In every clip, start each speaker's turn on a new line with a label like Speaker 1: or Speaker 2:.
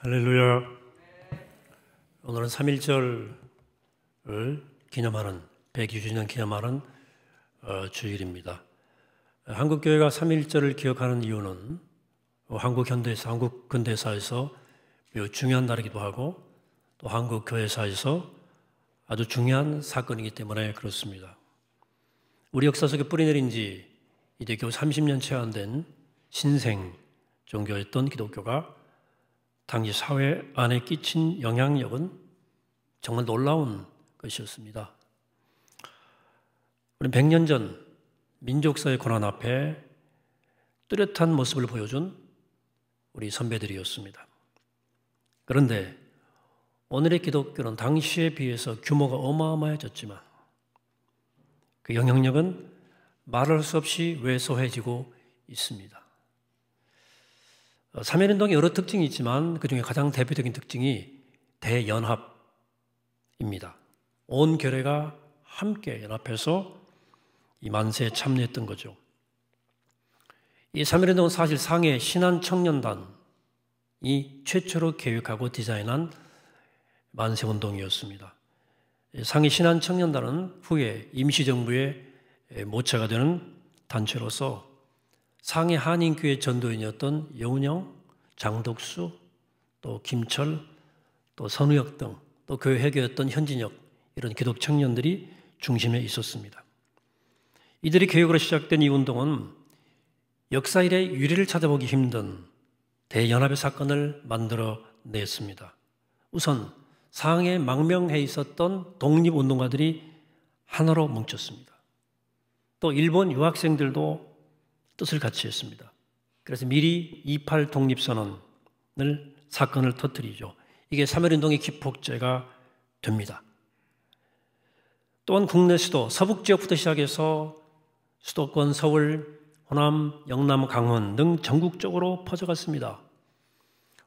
Speaker 1: 할렐루야. 오늘은 3.1절을 기념하는 120주년 기념하는 주일입니다. 한국교회가 3.1절을 기억하는 이유는 한국 근대사에서 매우 중요한 날이기도 하고 또 한국 교회사에서 아주 중요한 사건이기 때문에 그렇습니다. 우리 역사 속에 뿌리내린 지 이제 겨우 30년 채 안 된 신생 종교였던 기독교가 당시 사회 안에 끼친 영향력은 정말 놀라운 것이었습니다. 우리 100년 전 민족사의 고난 앞에 뚜렷한 모습을 보여준 우리 선배들이었습니다. 그런데 오늘의 기독교는 당시에 비해서 규모가 어마어마해졌지만 그 영향력은 말할 수 없이 왜소해지고 있습니다. 3.1운동의 여러 특징이 있지만 그중에 가장 대표적인 특징이 대연합입니다. 온 교회가 함께 연합해서 이 만세에 참여했던 거죠. 이 3.1운동은 사실 상해 신한청년단이 최초로 계획하고 디자인한 만세운동이었습니다. 상해 신한청년단은 후에 임시정부의 모체가 되는 단체로서 상해 한인교회 전도인이었던 여운형, 장덕수, 또 김철, 또 선우혁 등 또 교회 회계였던 현진혁 이런 기독 청년들이 중심에 있었습니다. 이들의 계획으로 시작된 이 운동은 역사 이래 유례를 찾아보기 힘든 대연합의 사건을 만들어냈습니다. 우선 상해에 망명해 있었던 독립운동가들이 하나로 뭉쳤습니다. 또 일본 유학생들도 뜻을 같이 했습니다. 그래서 미리 28 독립선언을 사건을 터뜨리죠. 이게 3.1운동의 기폭제가 됩니다. 또한 국내 수도 서북 지역부터 시작해서 수도권 서울, 호남, 영남, 강원 등 전국적으로 퍼져갔습니다.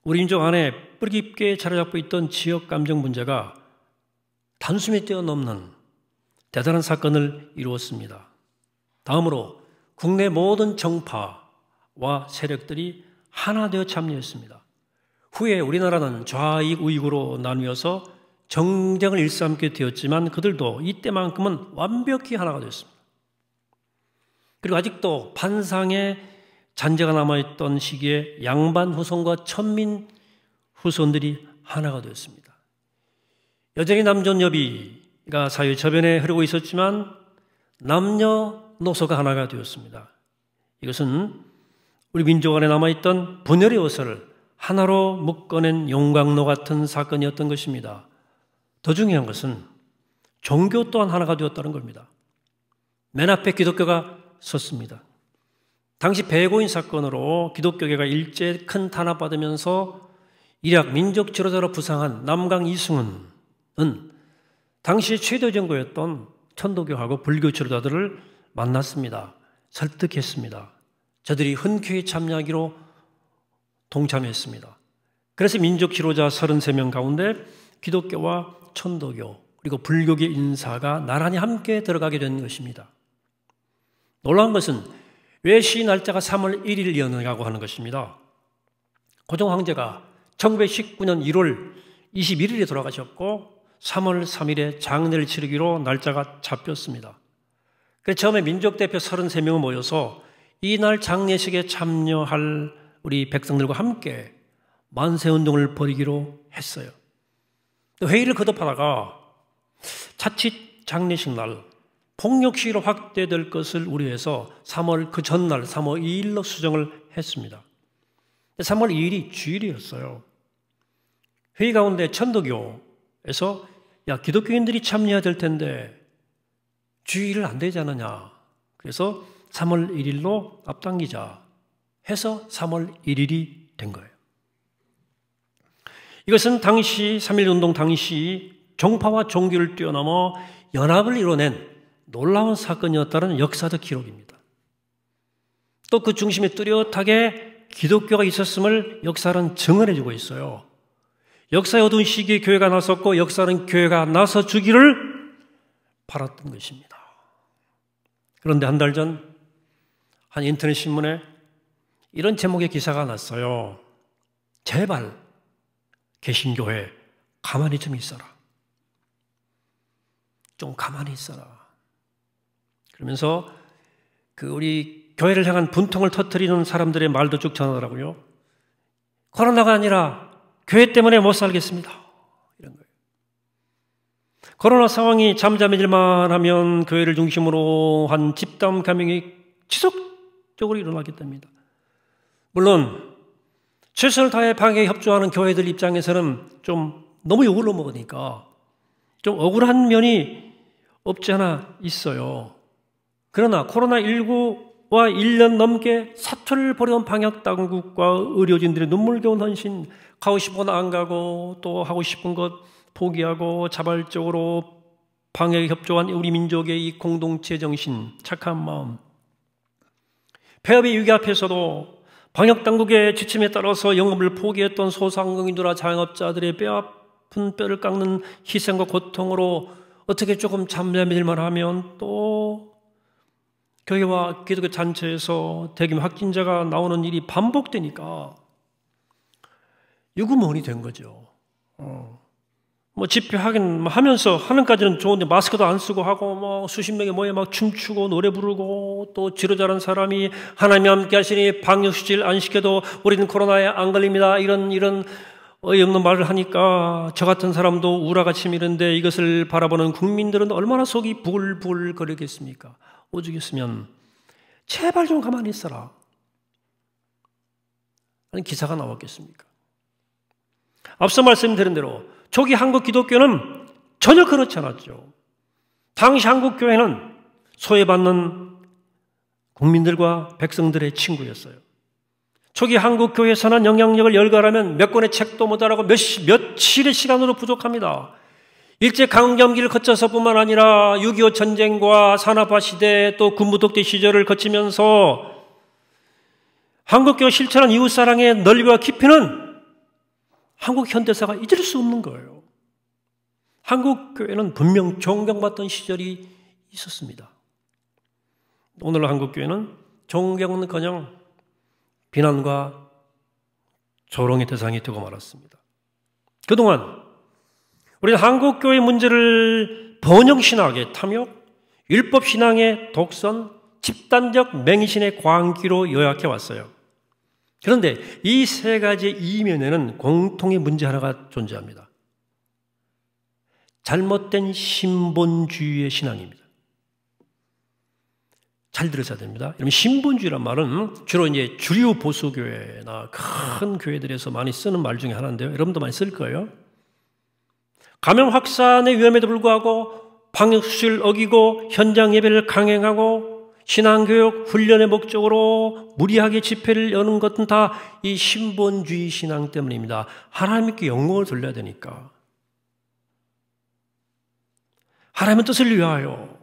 Speaker 1: 우리 민족 안에 뿌리 깊게 자리 잡고 있던 지역 감정 문제가 단숨에 뛰어넘는 대단한 사건을 이루었습니다. 다음으로 국내 모든 정파와 세력들이 하나 되어 참여했습니다. 후에 우리나라는 좌익 우익으로 나누어서 정쟁을 일삼게 되었지만 그들도 이때만큼은 완벽히 하나가 되었습니다. 그리고 아직도 판상의 잔재가 남아있던 시기에 양반 후손과 천민 후손들이 하나가 되었습니다. 여전히 남존여비가 사회 저변에 흐르고 있었지만 남녀노소가 하나가 되었습니다. 이것은 우리 민족 안에 남아있던 분열의 요소를 하나로 묶어낸 용광로 같은 사건이었던 것입니다. 더 중요한 것은 종교 또한 하나가 되었다는 겁니다. 맨 앞에 기독교가 섰습니다. 당시 배고인 사건으로 기독교계가 일제 큰 탄압받으면서 일약 민족 지도자로 부상한 남강 이승훈은 당시 최대 정거였던 천도교하고 불교 지도자들을 만났습니다. 설득했습니다. 저들이 흔쾌히 참여하기로 동참했습니다. 그래서 민족 지도자 33명 가운데 기독교와 천도교 그리고 불교계 인사가 나란히 함께 들어가게 된 것입니다. 놀라운 것은 왜 시 날짜가 3월 1일이었느냐고 하는 것입니다. 고종 황제가 1919년 1월 21일에 돌아가셨고 3월 3일에 장례를 치르기로 날짜가 잡혔습니다. 그래서 처음에 민족대표 33명이 모여서 이날 장례식에 참여할 우리 백성들과 함께 만세운동을 벌이기로 했어요. 회의를 거듭하다가 자칫 장례식 날 폭력 시위로 확대될 것을 우려해서 그 전날 3월 2일로 수정을 했습니다. 3월 2일이 주일이었어요. 회의 가운데 천도교에서 기독교인들이 참여해야 될 텐데 주일은 안 되지 않느냐. 그래서 3월 1일로 앞당기자 해서 3월 1일이 된 거예요. 이것은 당시 3.1운동 당시 종파와 종교를 뛰어넘어 연합을 이뤄낸 놀라운 사건이었다는 역사적 기록입니다. 또 그 중심에 뚜렷하게 기독교가 있었음을 역사는 증언해주고 있어요. 역사의 어두운 시기에 교회가 나섰고 역사는 교회가 나서 주기를 바랐던 것입니다. 그런데 한 달 전 한 인터넷 신문에 이런 제목의 기사가 났어요. 제발 개신교회 가만히 좀 있어라. 좀 가만히 있어라. 그러면서 우리 교회를 향한 분통을 터뜨리는 사람들의 말도 쭉 전하더라고요. 코로나가 아니라 교회 때문에 못 살겠습니다. 이런 거예요. 코로나 상황이 잠잠해질만 하면 교회를 중심으로 한 집단 감염이 지속적으로 일어나게 됩니다. 물론 최선을 다해 방역에 협조하는 교회들 입장에서는 좀 너무 욕을 먹으니까 좀 억울한 면이 없지 않아 있어요. 그러나 코로나19와 1년 넘게 사투를 벌여온 방역당국과 의료진들의 눈물겨운 헌신, 가고 싶은 건 안 가고 또 하고 싶은 것 포기하고 자발적으로 방역에 협조한 우리 민족의 이 공동체 정신, 착한 마음, 폐업의 위기 앞에서도 방역당국의 지침에 따라서 영업을 포기했던 소상공인들과 자영업자들의 뼈아픈 뼈를 깎는 희생과 고통으로 어떻게 조금 잠잠해질만 하면 또 교회와 기독교 단체에서 대규모 확진자가 나오는 일이 반복되니까 유구무원이 된 거죠. 뭐 집회하긴 하면서 하는까지는 좋은데 마스크도 안 쓰고 하고 뭐 수십 명이 모여 막 춤추고 노래 부르고 또 지로 자란 사람이 하나님이 함께 하시니 방역수칙을 안 시켜도 우리는 코로나에 안 걸립니다. 이런 어이없는 말을 하니까 저 같은 사람도 우라가 치미는데 이것을 바라보는 국민들은 얼마나 속이 부글부글 거리겠습니까? 오죽했으면 제발 좀 가만히 있어라 하는 기사가 나왔겠습니까? 앞서 말씀드린 대로 초기 한국 기독교는 전혀 그렇지 않았죠. 당시 한국 교회는 소외받는 국민들과 백성들의 친구였어요. 초기 한국 교회에서는 영향력을 열거하려면 몇 권의 책도 모자라고 며칠의 시간으로 부족합니다. 일제 강점기를 거쳐서뿐만 아니라 6.25 전쟁과 산업화 시대 또 군부독재 시절을 거치면서 한국교회 실천한 이웃사랑의 넓이와 깊이는 한국 현대사가 잊을 수 없는 거예요. 한국교회는 분명 존경받던 시절이 있었습니다. 오늘날 한국교회는 존경은커녕 비난과 조롱의 대상이 되고 말았습니다. 그동안 우리는 한국교회 문제를 번영신학의 탐욕, 율법신앙의 독선, 집단적 맹신의 광기로 요약해 왔어요. 그런데 이 세 가지의 이면에는 공통의 문제 하나가 존재합니다. 잘못된 신본주의의 신앙입니다. 잘 들으셔야 됩니다. 여러분, 신본주의란 말은 주로 이제 주류 보수교회나 큰 교회들에서 많이 쓰는 말 중에 하나인데요. 여러분도 많이 쓸 거예요. 감염 확산의 위험에도 불구하고 방역수칙을 어기고 현장 예배를 강행하고 신앙교육, 훈련의 목적으로 무리하게 집회를 여는 것은 다 이 신본주의 신앙 때문입니다. 하나님께 영광을 돌려야 되니까. 하나님의 뜻을 위하여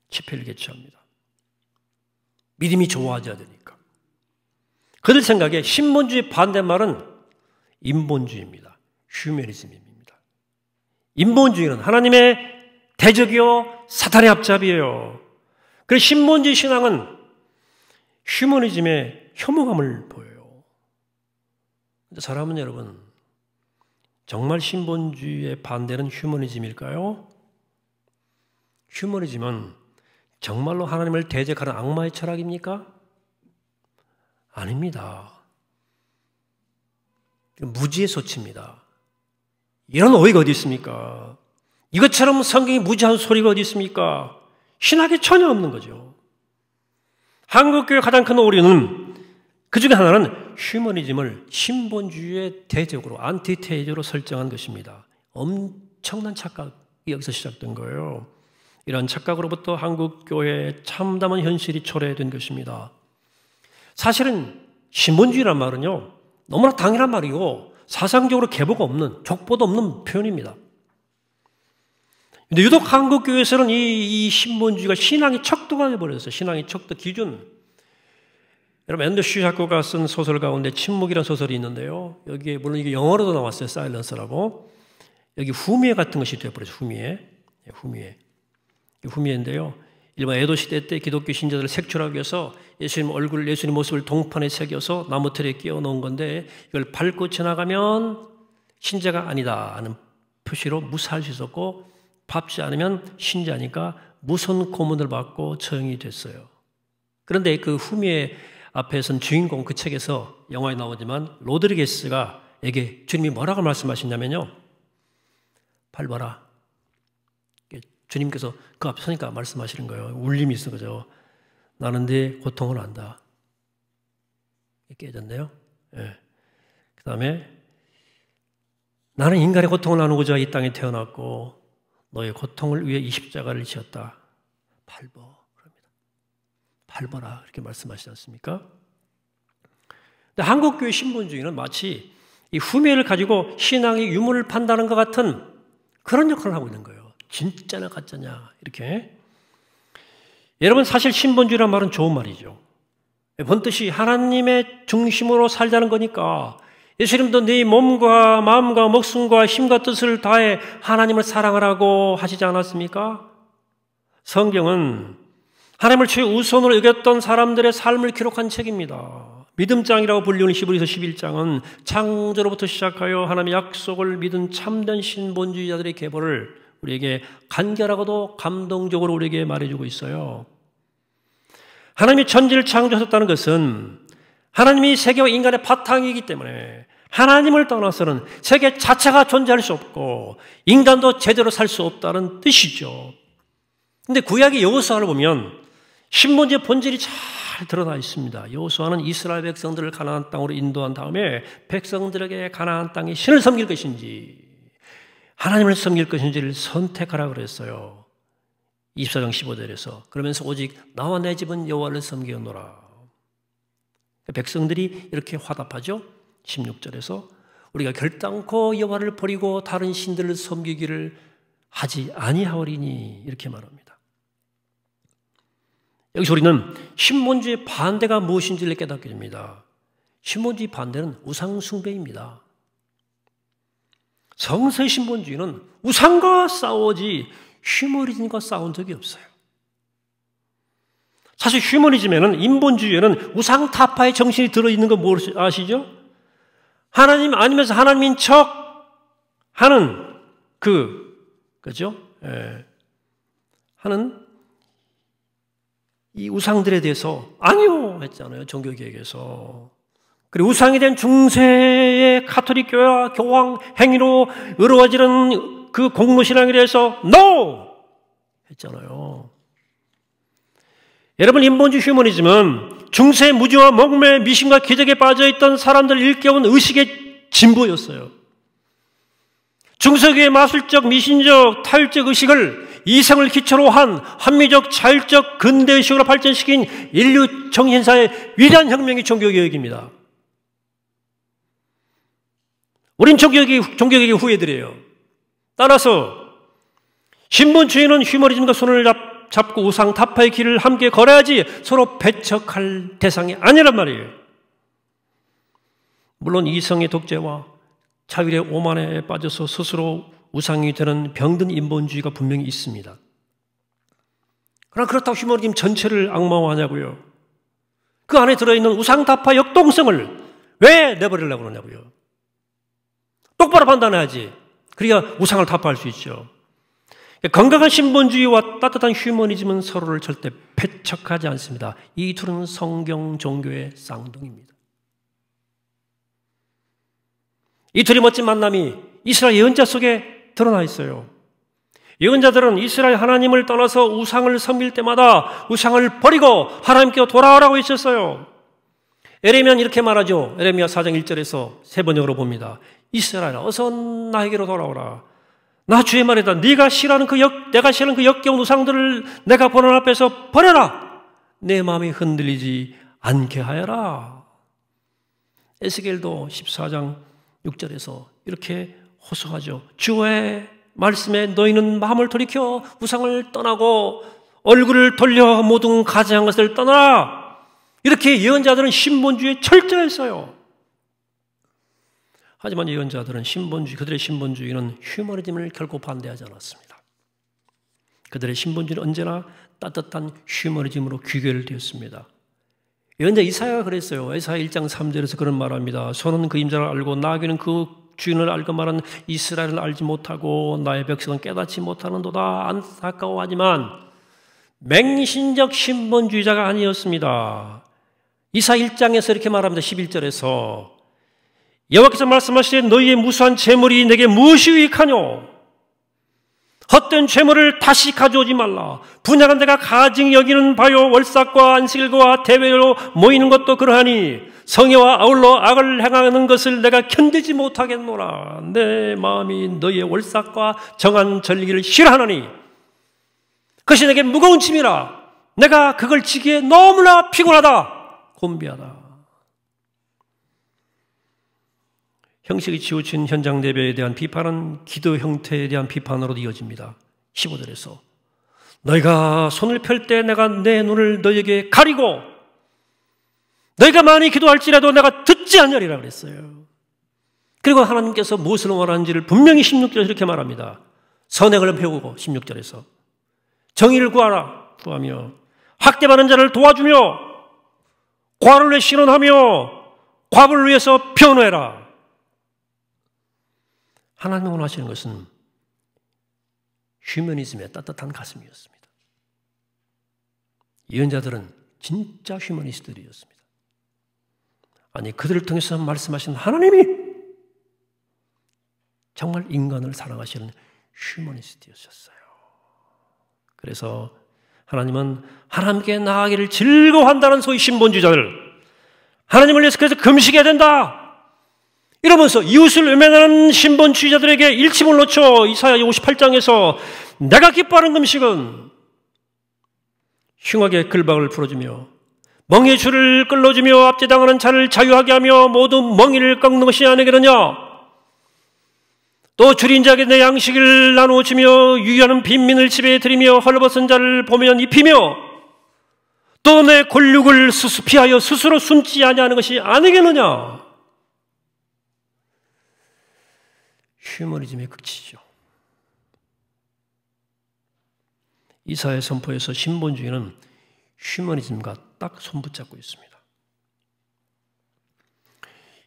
Speaker 1: 집회를 개최합니다. 믿음이 좋아져야 되니까. 그들 생각에 신본주의 반대말은 인본주의입니다. 휴머니즘입니다. 인본주의는 하나님의 대적이요 사탄의 앞잡이에요. 그래서 신본주의 신앙은 휴머니즘의 혐오감을 보여요. 근데 사람은 여러분, 정말 신본주의의 반대는 휴머니즘일까요? 휴머니즘은 정말로 하나님을 대적하는 악마의 철학입니까? 아닙니다. 무지의 소치입니다. 이런 어이가 어디 있습니까? 이것처럼 성경이 무지한 소리가 어디 있습니까? 신학에 전혀 없는 거죠. 한국교회의 가장 큰 오류는 그 중에 하나는 휴머니즘을 신본주의의 대적으로 안티테이저로 설정한 것입니다. 엄청난 착각이 여기서 시작된 거예요. 이러한 착각으로부터 한국교회의 참담한 현실이 초래된 것입니다. 사실은 신본주의란 말은요, 너무나 당연한 말이고 사상적으로 계보가 없는, 족보도 없는 표현입니다. 근데 유독 한국교회에서는 이 신본주의가 신앙의 척도가 되어버렸어요. 신앙의 척도 기준. 여러분, 앤더슈 작가가 쓴 소설 가운데 침묵이라는 소설이 있는데요. 여기에 물론 이게 영어로도 나왔어요. 사일런스라고. 여기 후미에 같은 것이 되어버렸어요. 후미에인데요. 일반 에도 시대 때 기독교 신자들을 색출하기 위해서 예수님 모습을 동판에 새겨서 나무틀에 끼워 놓은 건데 이걸 밟고 지나가면 신자가 아니다 하는 표시로 무사할 수 있었고 밟지 않으면 신자니까 무선 고문을 받고 처형이 됐어요. 그런데 그 후미에 앞에선 주인공 그 책에서 영화에 나오지만 로드리게스가 에게 주님이 뭐라고 말씀하셨냐면요. 밟아라. 주님께서 그 앞에 서니까 말씀하시는 거예요. 울림이 있어 그죠. 나는 네 고통을 안다. 깨졌네요. 예. 그 다음에 나는 인간의 고통을 나누고자 이 땅에 태어났고 너의 고통을 위해 이 십자가를 지었다. 밟어. 그럽니다. 밟아라. 이렇게 말씀하시지 않습니까? 근데 한국교회 신본주의는 마치 이 후미를 가지고 신앙의 유무를 판단하는 것 같은 그런 역할을 하고 있는 거예요. 진짜냐 가짜냐 이렇게. 여러분 사실 신본주의란 말은 좋은 말이죠. 본뜻이 하나님의 중심으로 살자는 거니까 예수님도 네 몸과 마음과 목숨과 힘과 뜻을 다해 하나님을 사랑하라고 하시지 않았습니까? 성경은 하나님을 최우선으로 여겼던 사람들의 삶을 기록한 책입니다. 믿음장이라고 불리는 히브리서 11장은 창조로부터 시작하여 하나님의 약속을 믿은 참된 신본주의자들의 계보를 우리에게 간결하고도 감동적으로 우리에게 말해주고 있어요. 하나님이 천지를 창조하셨다는 것은 하나님이 세계와 인간의 바탕이기 때문에 하나님을 떠나서는 세계 자체가 존재할 수 없고 인간도 제대로 살 수 없다는 뜻이죠. 그런데 구약의 여호수아를 보면 신본주의 본질이 잘 드러나 있습니다. 여호수아는 이스라엘 백성들을 가나안 땅으로 인도한 다음에 백성들에게 가나안 땅에 신을 섬길 것인지 하나님을 섬길 것인지를 선택하라 그랬어요. 24장 15절에서. 그러면서 오직 나와 내 집은 여호와를 섬기노라. 백성들이 이렇게 화답하죠. 16절에서 우리가 결단코 여호와를 버리고 다른 신들을 섬기기를 하지 아니하오리니 이렇게 말합니다. 여기서 우리는 신본주의 반대가 무엇인지를 깨닫게 됩니다. 신본주의 반대는 우상숭배입니다. 성서의 신본주의는 우상과 싸우지 휴머니즘과 싸운 적이 없어요. 사실 휴머니즘에는 인본주의에는 우상타파의 정신이 들어있는 거 아시죠? 하나님 아니면서 하나님인 척 하는 그죠? 예. 하는 이 우상들에 대해서 아니요 했잖아요. 종교개혁에서. 그리고 우상이 된 중세의 가톨릭 교회와 교황 행위로 이루어지는 그 공로신앙에 대해서 NO! 했잖아요. 여러분 인본주의 휴머니즘은 중세의 무지와 목매, 미신과 기적에 빠져있던 사람들을 일깨운 의식의 진보였어요. 중세기의 마술적, 미신적, 타율적 의식을 이성을 기초로 한 합리적, 자율적, 근대의식으로 발전시킨 인류 정신사의 위대한 혁명이 종교개혁입니다. 우린 종교개혁의 후예들이에요. 따라서 신본주의는 휴머니즘과 손을 잡고 우상 타파의 길을 함께 걸어야지 서로 배척할 대상이 아니란 말이에요. 물론 이성의 독재와 자율의 오만에 빠져서 스스로 우상이 되는 병든 인본주의가 분명히 있습니다. 그러나 그렇다고 휴머니즘 전체를 악마화하냐고요. 그 안에 들어있는 우상타파 역동성을 왜 내버리려고 그러냐고요. 똑바로 판단해야지. 그래야 우상을 타파할 수 있죠. 건강한 신본주의와 따뜻한 휴머니즘은 서로를 절대 배척하지 않습니다. 이 둘은 성경 종교의 쌍둥이입니다. 이 둘의 멋진 만남이 이스라엘 예언자 속에 드러나 있어요. 예언자들은 이스라엘 하나님을 떠나서 우상을 섬길 때마다 우상을 버리고 하나님께 돌아오라고 했었어요. 에레미야는 이렇게 말하죠. 에레미야 4장 1절에서 세 번역으로 봅니다. 이스라엘아 어서 나에게로 돌아오라. 나 주의 말이다. 내가 싫어하는 그 역겨운 우상들을 내가 보는 앞에서 버려라. 내 마음이 흔들리지 않게 하여라. 에스겔도 14장 6절에서 이렇게 호소하죠. 주의 말씀에 너희는 마음을 돌이켜 우상을 떠나고 얼굴을 돌려 모든 가증한 것을 떠나라. 이렇게 예언자들은 신본주의에 철저했어요. 하지만 예언자들은 그들의 신본주의는 휴머니즘을 결코 반대하지 않았습니다. 그들의 신본주의는 언제나 따뜻한 휴머니즘으로 귀결되었습니다. 예언자 이사야가 그랬어요. 이사야 1장 3절에서 그런 말합니다. 손은 그 임자를 알고 나귀는 그 주인을 알거만은 이스라엘은 알지 못하고 나의 백성은 깨닫지 못하는도다. 안타까워하지만 맹신적 신본주의자가 아니었습니다. 이사 1장에서 이렇게 말합니다. 11절에서 여호와께서 말씀하시되 너희의 무수한 재물이 내게 무엇이 유익하뇨? 헛된 재물을 다시 가져오지 말라. 분양한 데가 가증 여기는 바요. 월삭과 안식일과 대회로 모이는 것도 그러하니 성회와 아울러 악을 행하는 것을 내가 견디지 못하겠노라. 내 마음이 너희의 월삭과 정한 절기를 싫어하노니 그것이 내게 무거운 짐이라. 내가 그걸 지기에 너무나 피곤하다. 곤비하다. 형식이 치우친 현장 예배에 대한 비판은 기도 형태에 대한 비판으로 이어집니다. 15절에서 너희가 손을 펼 때 내가 내 눈을 너희에게 가리고 너희가 많이 기도할지라도 내가 듣지 않으리라 그랬어요. 그리고 하나님께서 무엇을 원하는지를 분명히 16절에서 이렇게 말합니다. 선행을 배우고 16절에서 정의를 구하며 학대받는 자를 도와주며 과를 위해 신원하며 과부를 위해서 변호해라. 하나님이 원하시는 것은 휴머니즘의 따뜻한 가슴이었습니다. 예언자들은 진짜 휴머니스트들이었습니다. 아니 그들을 통해서 말씀하신 하나님이 정말 인간을 사랑하시는 휴머니스트였어요. 그래서 하나님은 하나님께 나아가기를 즐거워한다는 소위 신본주의자들, 하나님을 위해서 그래서 금식해야 된다 이러면서 이웃을 외면하는 신본주의자들에게 일침을 놓쳐 이사야 58장에서 내가 기뻐하는 금식은 흉악의 글박을 풀어주며 멍에의 줄을 끌어주며 압제당하는 자를 자유하게 하며 모두 멍에를 꺾는 것이 아니겠느냐. 또 줄인 자에게 내 양식을 나누어 주며 유유하는 빈민을 집에 들이며 헐벗은 자를 보면 입히며 또 내 권력을 피하여 스스로 숨지 아니하는 것이 아니겠느냐. 휴머니즘의 극치죠. 이사야 선포에서 신본주의는 휴머니즘과 딱 손붙잡고 있습니다.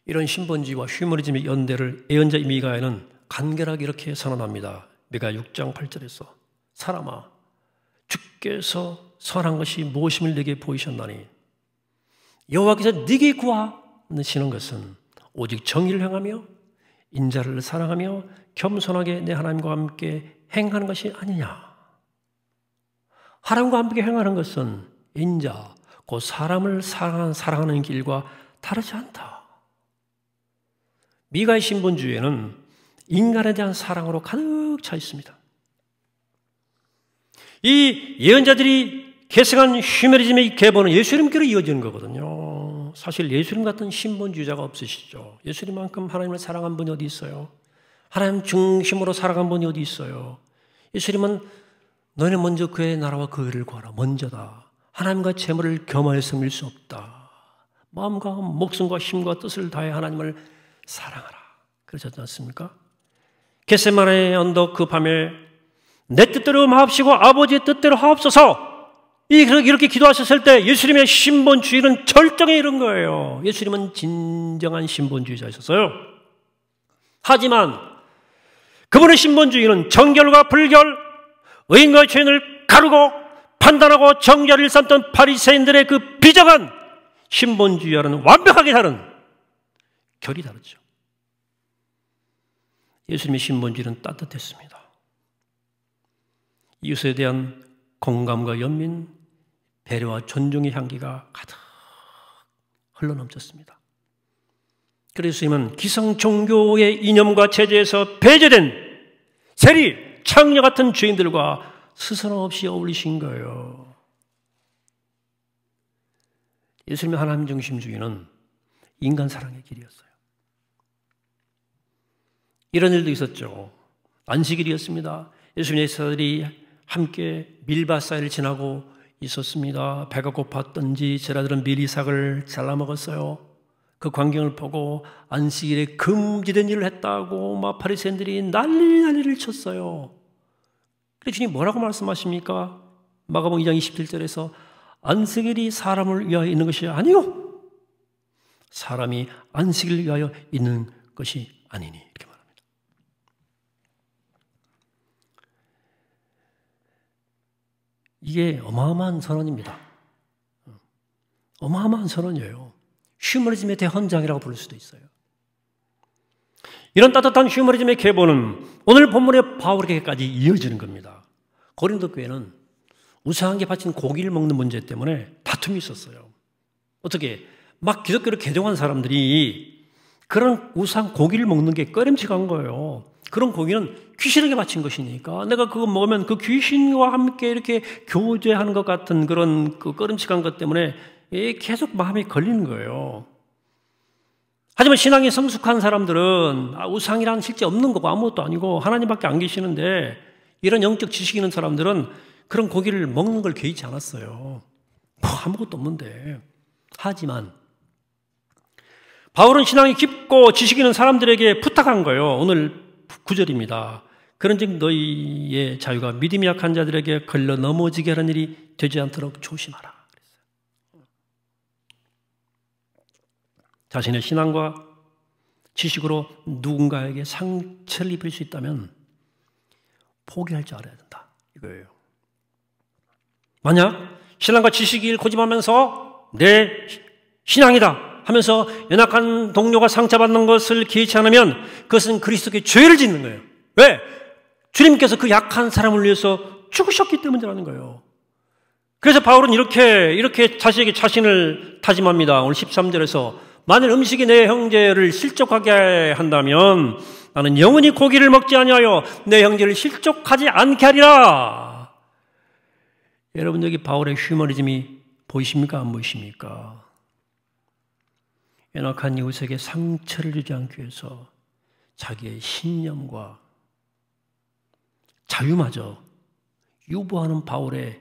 Speaker 1: 이런 신본주의와 휴머니즘의 연대를 예언자 미가야는 간결하게 이렇게 선언합니다. 미가야 6장 8절에서 사람아 주께서 선한 것이 무엇임을 네게 보이셨나니 여호와께서 네게 구하시는 것은 오직 정의를 행하며 인자를 사랑하며 겸손하게 내 하나님과 함께 행하는 것이 아니냐. 하나님과 함께 행하는 것은 인자, 곧 사람을 사랑하는 길과 다르지 않다. 미가의 신본주의에는 인간에 대한 사랑으로 가득 차 있습니다. 이 예언자들이 계승한 휴머니즘의 계보는 예수님께로 이어지는 거거든요. 사실 예수님 같은 신본주의자가 없으시죠. 예수님만큼 하나님을 사랑한 분이 어디 있어요? 하나님 중심으로 살아간 분이 어디 있어요? 예수님은 너희는 먼저 그의 나라와 그 의를 구하라. 먼저다. 하나님과 재물을 겸하여 섬길 수 없다. 마음과 목숨과 힘과 뜻을 다해 하나님을 사랑하라. 그러셨지 않습니까? 겟세마네 언덕 그 밤에 내 뜻대로 마옵시고 아버지의 뜻대로 하옵소서. 이렇게 기도하셨을 때 예수님의 신본주의는 절정에 이른 거예요. 예수님은 진정한 신본주의자이셨어요. 하지만 그분의 신본주의는 정결과 불결, 의인과 죄인을 가르고 판단하고 정죄를 일삼던 바리새인들의 그 비정한 신본주의와는 완벽하게 다른 결이 다르죠. 예수님의 신본주의는 따뜻했습니다. 이웃에 대한 공감과 연민, 배려와 존중의 향기가 가득 흘러넘쳤습니다. 그래서 예수님은 기성 종교의 이념과 체제에서 배제된 세리, 창녀 같은 죄인들과 스스럼없이 어울리신 거예요. 예수님의 하나님 중심주의는 인간 사랑의 길이었어요. 이런 일도 있었죠. 안식일이었습니다. 예수님의 제자들이 함께 밀밭사이를 지나고 있었습니다. 배가 고팠던지 제자들은 미리삭을 잘라 먹었어요. 그 광경을 보고 안식일에 금지된 일을 했다고 막 바리새인들이 난리를 쳤어요. 그래서 주님 뭐라고 말씀하십니까? 마가복음 2장 27절에서 안식일이 사람을 위하여 있는 것이 아니요 사람이 안식일을 위하여 있는 것이 아니니 이렇게 이게 어마어마한 선언입니다. 어마어마한 선언이에요. 휴머니즘의 대헌장이라고 부를 수도 있어요. 이런 따뜻한 휴머니즘의 계보는 오늘 본문의 바울에게까지 이어지는 겁니다. 고린도 교회는 우상에게 바친 고기를 먹는 문제 때문에 다툼이 있었어요. 어떻게? 막 기독교를 개종한 사람들이 그런 우상 고기를 먹는 게 꺼림칙한 거예요. 그런 고기는 귀신에게 바친 것이니까 내가 그거 먹으면 그 귀신과 함께 이렇게 교제하는 것 같은 그런 그 꺼림칙한 것 때문에 계속 마음이 걸리는 거예요. 하지만 신앙이 성숙한 사람들은 우상이란 실제 없는 거고 아무것도 아니고 하나님밖에 안 계시는데 이런 영적 지식 있는 사람들은 그런 고기를 먹는 걸 개의치 않았어요. 아무것도 없는데. 하지만 바울은 신앙이 깊고 지식 있는 사람들에게 부탁한 거예요. 오늘 9절입니다. 그런즉 너희의 자유가 믿음이 약한 자들에게 걸려 넘어지게 하는 일이 되지 않도록 조심하라. 자신의 신앙과 지식으로 누군가에게 상처를 입힐 수 있다면 포기할 줄 알아야 된다. 이거예요. 만약 신앙과 지식을 고집하면서 내 신앙이다 하면서 연약한 동료가 상처받는 것을 기회치 않으면 그것은 그리스도께 죄를 짓는 거예요. 왜? 주님께서 그 약한 사람을 위해서 죽으셨기 때문이라는 거예요. 그래서 바울은 이렇게 자신을 다짐합니다. 오늘 13절에서 만일 음식이 내 형제를 실족하게 한다면 나는 영원히 고기를 먹지 아니하여 내 형제를 실족하지 않게 하리라. 여러분 여기 바울의 휴머니즘이 보이십니까? 안 보이십니까? 연약한 이웃에게 상처를 주지 않기 위해서 자기의 신념과 자유마저 유보하는 바울의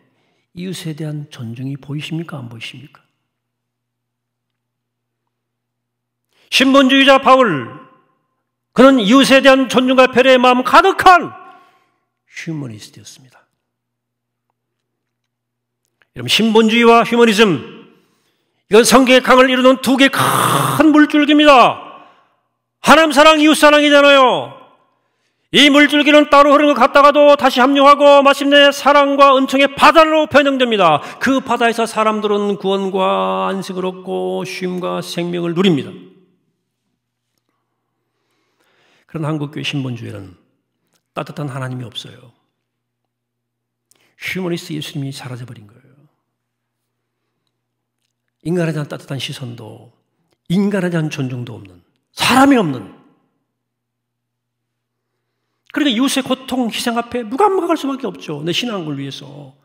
Speaker 1: 이웃에 대한 존중이 보이십니까? 안 보이십니까? 신본주의자 바울, 그는 이웃에 대한 존중과 배려의 마음 가득한 휴머니스트였습니다. 여러분, 신본주의와 휴머니즘, 이건 성경의 강을 이루는 두 개의 큰 물줄기입니다. 하나님 사랑, 이웃 사랑이잖아요. 이 물줄기는 따로 흐르는 것 같다가도 다시 합류하고 마침내 사랑과 은총의 바다로 변형됩니다. 그 바다에서 사람들은 구원과 안식을 얻고 쉼과 생명을 누립니다. 그런 한국교회 신본주의는 따뜻한 하나님이 없어요. 휴머니스트 예수님이 사라져버린 거예요. 인간에 대한 따뜻한 시선도 인간에 대한 존중도 없는, 사람이 없는, 그러니까 이웃의 고통, 희생 앞에 무감각할 수밖에 없죠. 내 신앙을 위해서.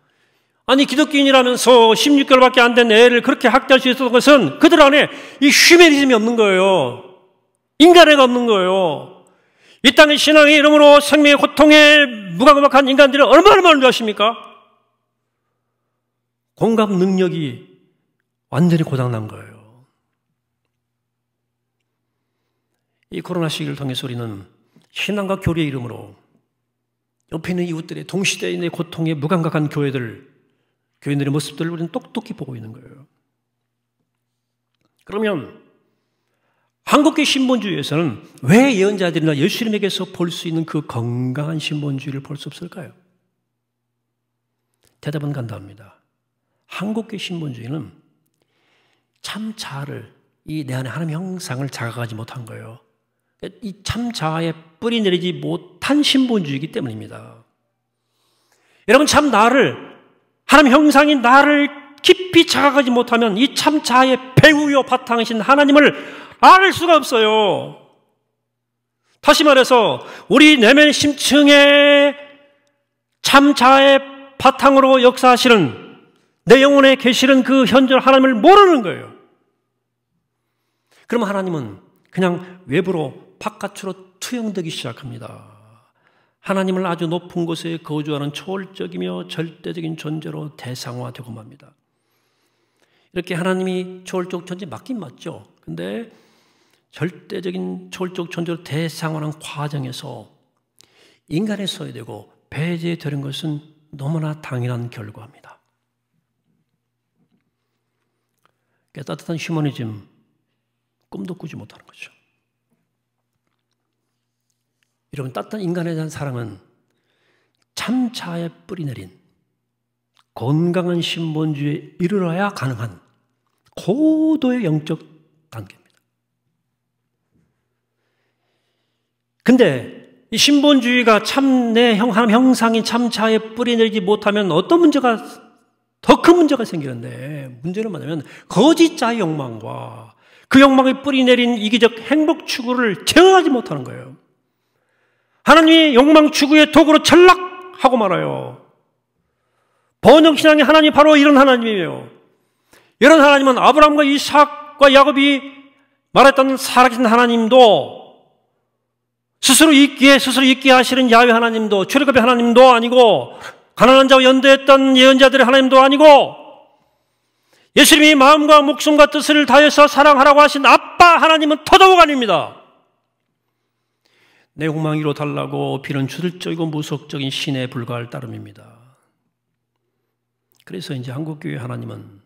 Speaker 1: 아니 기독교인이라면서 16개월밖에 안 된 애를 그렇게 학대할 수 있었던 것은 그들 안에 이 휴머니즘이 없는 거예요. 인간애가 없는 거예요. 이 땅의 신앙의 이름으로 생명의 고통에 무감각한 인간들을 얼마나 많은 줄 아십니까? 공감 능력이 완전히 고장난 거예요. 이 코로나 시기를 통해서 우리는 신앙과 교리의 이름으로 옆에 있는 이웃들의 동시대인의 고통에 무감각한 교인들의 모습들을 우리는 똑똑히 보고 있는 거예요. 그러면 한국교회 신본주의에서는 왜 예언자들이나 예수님에게서 볼 수 있는 그 건강한 신본주의를 볼 수 없을까요? 대답은 간단합니다. 한국교회 신본주의는 참 자아를, 이 내 안에 하나님의 형상을 자각하지 못한 거예요. 이 참 자아에 뿌리 내리지 못한 신본주의이기 때문입니다. 여러분, 참 나를, 하나님 형상인 나를 깊이 자각하지 못하면 이 참 자아의 배후요 바탕이신 하나님을 알 수가 없어요. 다시 말해서 우리 내면 심층의 참 자아의 바탕으로 역사하시는, 내 영혼에 계시는 그 현존 하나님을 모르는 거예요. 그럼 하나님은 그냥 외부로, 바깥으로 투영되기 시작합니다. 하나님을 아주 높은 곳에 거주하는 초월적이며 절대적인 존재로 대상화되고 맙니다. 이렇게 하나님이 초월적 존재 맞긴 맞죠. 근데 절대적인 초월적 존재로 대상화하는 과정에서 인간에 써야 되고 배제되는 것은 너무나 당연한 결과입니다. 따뜻한 휴머니즘, 꿈도 꾸지 못하는 거죠. 여러분, 따뜻한 인간에 대한 사랑은 참 자아에 뿌리 내린 건강한 신본주의에 이르러야 가능한 고도의 영적 단계입니다. 근데 이 신본주의가 참 내 하나님 형상인 참 자아에 뿌리내리지 못하면 어떤 문제가, 더 큰 문제가 생기는데, 문제는 뭐냐면 거짓 자의 욕망과 그 욕망에 뿌리내린 이기적 행복 추구를 제어하지 못하는 거예요. 하나님이 욕망 추구의 도구로 전락하고 말아요. 번영신앙의 하나님이 바로 이런 하나님이에요. 이런 하나님은 아브라함과 이삭과 야곱이 말했던 살아계신 하나님도, 스스로 있게 하시는 야훼 하나님도, 출애굽의 하나님도 아니고, 가난한 자와 연대했던 예언자들의 하나님도 아니고, 예수님이 마음과 목숨과 뜻을 다해서 사랑하라고 하신 아빠 하나님은 더더욱 아닙니다. 내 욕망 이루어달라고 비는 주술적이고 무속적인 신에 불과할 따름입니다. 그래서 이제 한국교회 하나님은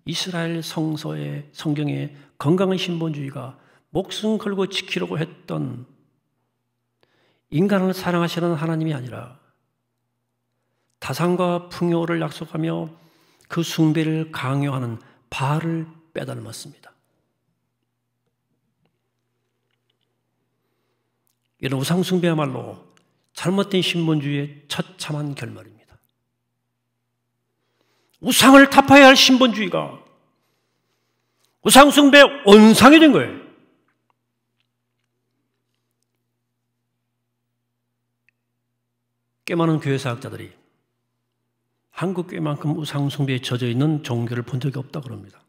Speaker 1: 이스라엘 성서의 성경의 건강한 신본주의가 목숨 걸고 지키려고 했던 인간을 사랑하시는 하나님이 아니라 다산과 풍요를 약속하며 그 숭배를 강요하는 바알을 빼닮았습니다. 이런 우상숭배야말로 잘못된 신본주의의 처참한 결말입니다. 우상을 타파해야 할 신본주의가 우상숭배의 온상이 된 거예요. 꽤 많은 교회사학자들이 한국 교회만큼 우상숭배에 젖어 있는 종교를 본 적이 없다 그럽니다.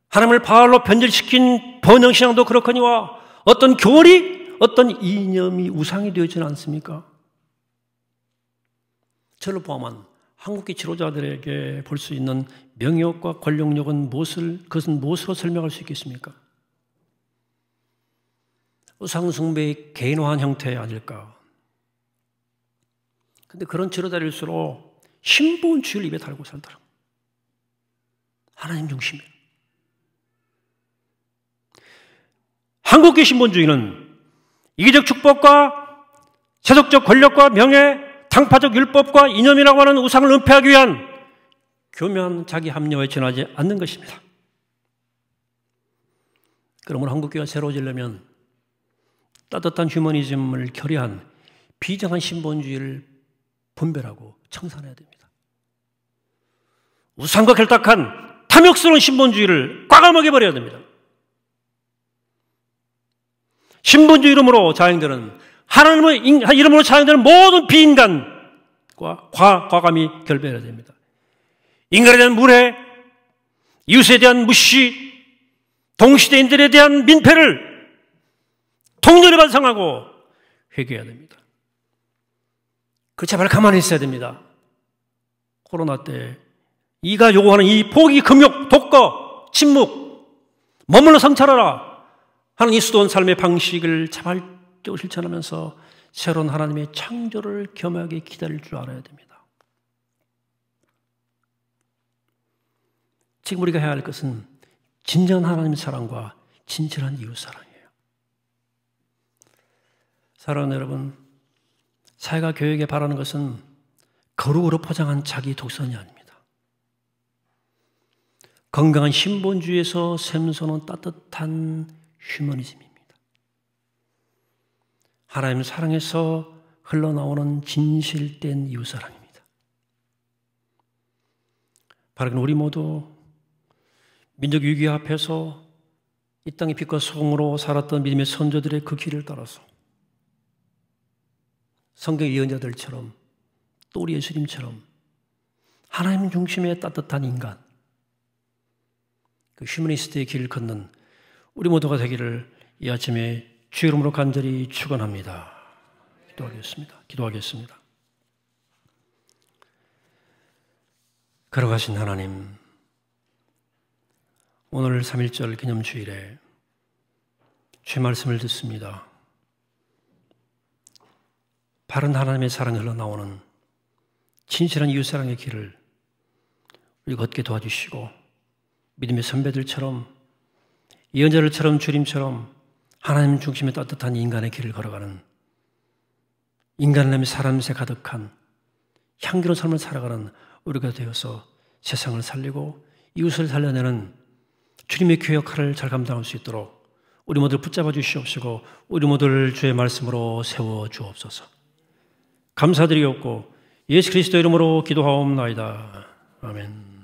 Speaker 1: 하나님을 바알로 변질시킨 번영신앙도 그렇거니와 어떤 교리, 어떤 이념이 우상이 되어지는 않습니까? 저를 포함한 한국계 지도자들에게 볼 수 있는 명예욕과 권력욕은 그것은 무엇으로 설명할 수 있겠습니까? 우상숭배의 개인화한 형태 아닐까? 근데 그런 지도자일수록 신본주의를 입에 달고 살더라고요. 하나님 중심이에요. 한국계 신본주의는 이기적 축복과 세속적 권력과 명예, 당파적 율법과 이념이라고 하는 우상을 은폐하기 위한 교묘한 자기 합리화에 지나지 않는 것입니다. 그러므로 한국교회가 새로워지려면 따뜻한 휴머니즘을 결여한 비정한 신본주의를 분별하고 청산해야 됩니다. 우상과 결탁한 탐욕스러운 신본주의를 과감하게 버려야 됩니다. 신본주의 이름으로 자행되는, 하나님의 이름으로 자행되는 모든 비인간과 과감히 결별해야 됩니다. 인간에 대한 무례, 이웃에 대한 무시, 동시대인들에 대한 민폐를 통렬히 반성하고 회개해야 됩니다. 그 제발 가만히 있어야 됩니다. 코로나 때 이가 요구하는 이 포기, 금욕, 독거, 침묵, 머물러 성찰하라 하는 이 수도원 삶의 방식을 자발적으로 실천하면서 새로운 하나님의 창조를 겸하게 기다릴 줄 알아야 됩니다. 지금 우리가 해야 할 것은 진정한 하나님의 사랑과 진실한 이웃 사랑이에요. 사랑하는 여러분, 사회가 교회에게 바라는 것은 거룩으로 포장한 자기 독선이 아닙니다. 건강한 신본주의에서 샘솟는 따뜻한 휴머니즘입니다. 하나님 사랑에서 흘러나오는 진실된 이웃사랑입니다. 바로 우리 모두 민족 위기 앞에서 이 땅의 빛과 소금으로 살았던 믿음의 선조들의 그 길을 따라서 성경 예언자들처럼 또 우리 예수님처럼 하나님 중심의 따뜻한 인간, 그 휴머니스트의 길을 걷는 우리 모두가 되기를 이 아침에 주의 이름으로 간절히 축원합니다. 기도하겠습니다. 걸어가신 하나님, 오늘 3.1절 기념주일에 주의 말씀을 듣습니다. 바른 하나님의 사랑이 흘러나오는 진실한 이웃사랑의 길을 우리 걷게 도와주시고 믿음의 선배들처럼 예언자들처럼 주님처럼 하나님 중심의 따뜻한 인간의 길을 걸어가는 인간의 사람새 가득한 향기로운 삶을 살아가는 우리가 되어서 세상을 살리고 이웃을 살려내는 주님의 교회 역할을 잘 감당할 수 있도록 우리 모두를 붙잡아 주시옵시고 우리 모두를 주의 말씀으로 세워 주옵소서. 감사드리옵고 예수 그리스도 이름으로 기도하옵나이다. 아멘.